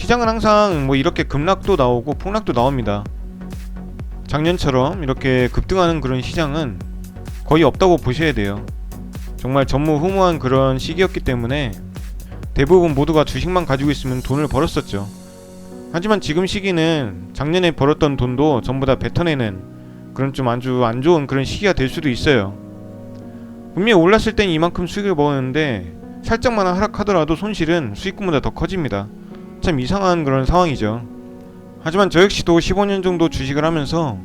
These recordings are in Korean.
시장은 항상 뭐 이렇게 급락도 나오고 폭락도 나옵니다. 작년처럼 이렇게 급등하는 그런 시장은 거의 없다고 보셔야 돼요. 정말 전무후무한 그런 시기였기 때문에 대부분 모두가 주식만 가지고 있으면 돈을 벌었었죠. 하지만 지금 시기는 작년에 벌었던 돈도 전부 다 뱉어내는 그런 좀 아주 안 좋은 그런 시기가 될 수도 있어요. 분명히 올랐을 땐 이만큼 수익을 먹었는데 살짝만 하락하더라도 손실은 수익금보다 더 커집니다. 참 이상한 그런 상황이죠. 하지만 저 역시도 15년 정도 주식을 하면서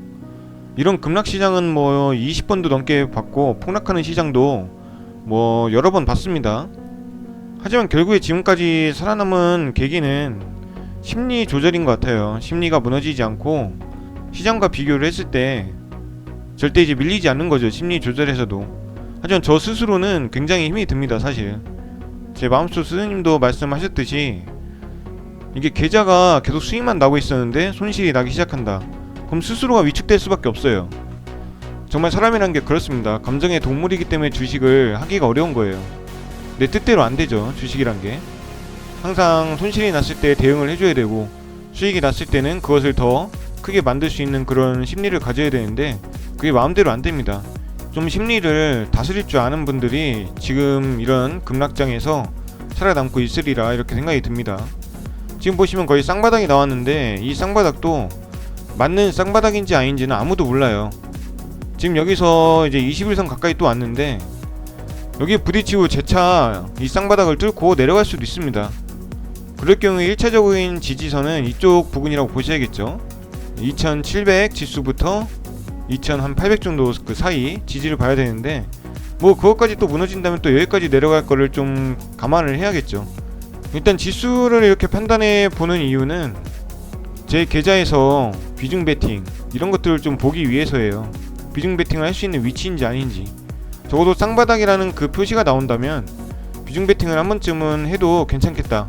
이런 급락시장은 뭐 20번도 넘게 봤고 폭락하는 시장도 뭐 여러 번 봤습니다. 하지만 결국에 지금까지 살아남은 계기는 심리 조절인 것 같아요. 심리가 무너지지 않고 시장과 비교를 했을 때 절대 이제 밀리지 않는 거죠. 심리 조절에서도. 하지만 저 스스로는 굉장히 힘이 듭니다. 사실 제 마음속 스님도 말씀하셨듯이 이게 계좌가 계속 수익만 나고 있었는데 손실이 나기 시작한다. 그럼 스스로가 위축될 수밖에 없어요. 정말 사람이란 게 그렇습니다. 감정의 동물이기 때문에 주식을 하기가 어려운 거예요. 내 뜻대로 안 되죠. 주식이란 게 항상 손실이 났을 때 대응을 해줘야 되고 수익이 났을 때는 그것을 더 크게 만들 수 있는 그런 심리를 가져야 되는데 그게 마음대로 안 됩니다. 좀 심리를 다스릴 줄 아는 분들이 지금 이런 급락장에서 살아남고 있으리라 이렇게 생각이 듭니다. 지금 보시면 거의 쌍바닥이 나왔는데 이 쌍바닥도 맞는 쌍바닥인지 아닌지는 아무도 몰라요. 지금 여기서 이제 21선 가까이 또 왔는데 여기에 부딪히고 재차 이 쌍바닥을 뚫고 내려갈 수도 있습니다. 그럴 경우에 1차적인 지지선은 이쪽 부분이라고 보셔야겠죠. 2700 지수부터 2800 정도 그 사이 지지를 봐야 되는데 뭐 그것까지 또 무너진다면 또 여기까지 내려갈 거를 좀 감안을 해야겠죠. 일단 지수를 이렇게 판단해 보는 이유는 제 계좌에서 비중 베팅 이런 것들을 좀 보기 위해서예요. 비중 베팅을 할 수 있는 위치인지 아닌지. 적어도 쌍바닥이라는 그 표시가 나온다면 비중 베팅을 한 번쯤은 해도 괜찮겠다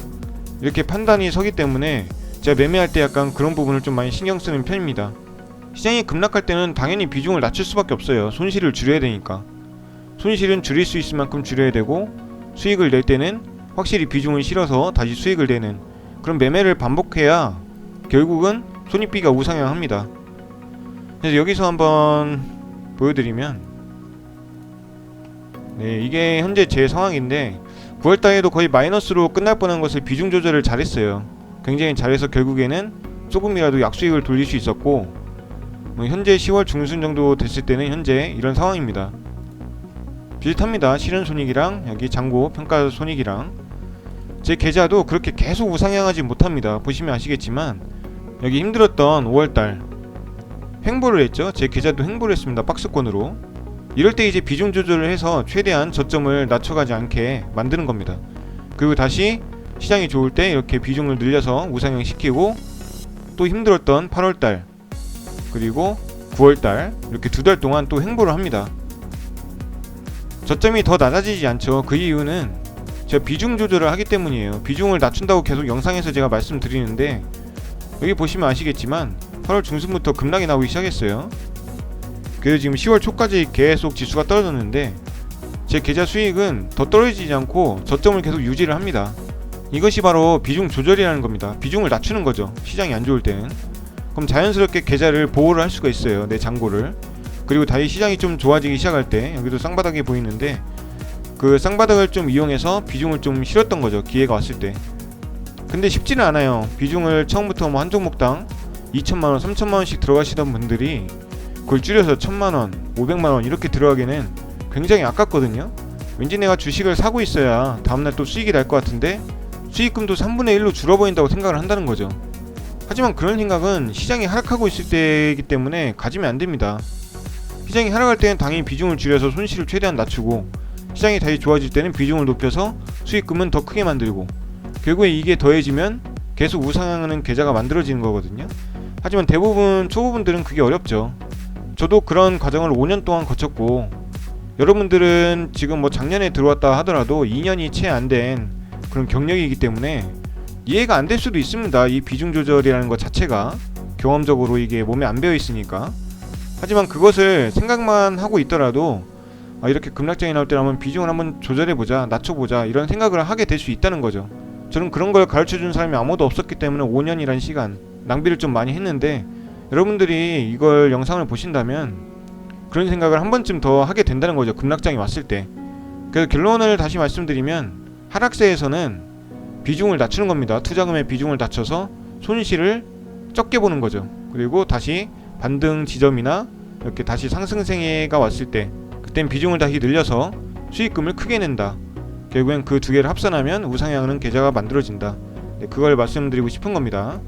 이렇게 판단이 서기 때문에 제가 매매할 때 약간 그런 부분을 좀 많이 신경 쓰는 편입니다. 시장이 급락할 때는 당연히 비중을 낮출 수밖에 없어요. 손실을 줄여야 되니까. 손실은 줄일 수 있을 만큼 줄여야 되고 수익을 낼 때는 확실히 비중을 실어서 다시 수익을 내는 그런 매매를 반복해야 결국은 손익비가 우상향합니다. 그래서 여기서 한번 보여드리면 네, 이게 현재 제 상황인데 9월달에도 거의 마이너스로 끝날 뻔한 것을 비중 조절을 잘했어요. 굉장히 잘해서 결국에는 조금이라도 약수익을 돌릴 수 있었고 현재 10월 중순 정도 됐을 때는 현재 이런 상황입니다. 비슷합니다. 실현 손익이랑 여기 잔고 평가 손익이랑 제 계좌도 그렇게 계속 우상향하지 못합니다. 보시면 아시겠지만 여기 힘들었던 5월달 횡보를 했죠. 제 계좌도 횡보를 했습니다. 박스권으로. 이럴 때 이제 비중 조절을 해서 최대한 저점을 낮춰가지 않게 만드는 겁니다. 그리고 다시 시장이 좋을 때 이렇게 비중을 늘려서 우상향 시키고 또 힘들었던 8월달 그리고 9월달 이렇게 두 달 동안 또 횡보를 합니다. 저점이 더 낮아지지 않죠. 그 이유는 제가 비중 조절을 하기 때문이에요. 비중을 낮춘다고 계속 영상에서 제가 말씀드리는데 여기 보시면 아시겠지만 8월 중순부터 급락이 나오기 시작했어요. 그래서 지금 10월 초까지 계속 지수가 떨어졌는데 제 계좌 수익은 더 떨어지지 않고 저점을 계속 유지를 합니다. 이것이 바로 비중 조절이라는 겁니다. 비중을 낮추는 거죠. 시장이 안 좋을 때는. 그럼 자연스럽게 계좌를 보호를 할 수가 있어요. 내 잔고를. 그리고 다시 시장이 좀 좋아지기 시작할 때 여기도 쌍바닥이 보이는데 그 쌍바닥을 좀 이용해서 비중을 좀 실었던 거죠. 기회가 왔을 때. 근데 쉽지는 않아요. 비중을 처음부터 뭐 한 종목당 2천만원, 3천만원씩 들어가시던 분들이 그걸 줄여서 1,000만원, 500만원 이렇게 들어가기는 굉장히 아깝거든요. 왠지 내가 주식을 사고 있어야 다음날 또 수익이 날 것 같은데 수익금도 3분의 1로 줄어버린다고 생각을 한다는 거죠. 하지만 그런 생각은 시장이 하락하고 있을 때이기 때문에 가지면 안 됩니다. 시장이 하락할 때는 당연히 비중을 줄여서 손실을 최대한 낮추고 시장이 다시 좋아질 때는 비중을 높여서 수익금은 더 크게 만들고 결국에 이게 더해지면 계속 우상향하는 계좌가 만들어지는 거거든요. 하지만 대부분 초보분들은 그게 어렵죠. 저도 그런 과정을 5년 동안 거쳤고 여러분들은 지금 뭐 작년에 들어왔다 하더라도 2년이 채 안 된 그런 경력이기 때문에 이해가 안 될 수도 있습니다. 이 비중 조절이라는 것 자체가 경험적으로 이게 몸에 안 배어 있으니까. 하지만 그것을 생각만 하고 있더라도 이렇게 급락장이 나올 때 한번 비중을 한번 조절해보자, 낮춰보자 이런 생각을 하게 될 수 있다는 거죠. 저는 그런 걸 가르쳐준 사람이 아무도 없었기 때문에 5년이란 시간 낭비를 좀 많이 했는데, 여러분들이 이걸 영상을 보신다면 그런 생각을 한 번쯤 더 하게 된다는 거죠. 급락장이 왔을 때. 그래서 결론을 다시 말씀드리면, 하락세에서는 비중을 낮추는 겁니다. 투자금의 비중을 낮춰서 손실을 적게 보는 거죠. 그리고 다시 반등 지점이나 이렇게 다시 상승세가 왔을 때, 그땐 비중을 다시 늘려서 수익금을 크게 낸다. 결국엔 그 두 개를 합산하면 우상향하는 계좌가 만들어진다. 네, 그걸 말씀드리고 싶은 겁니다.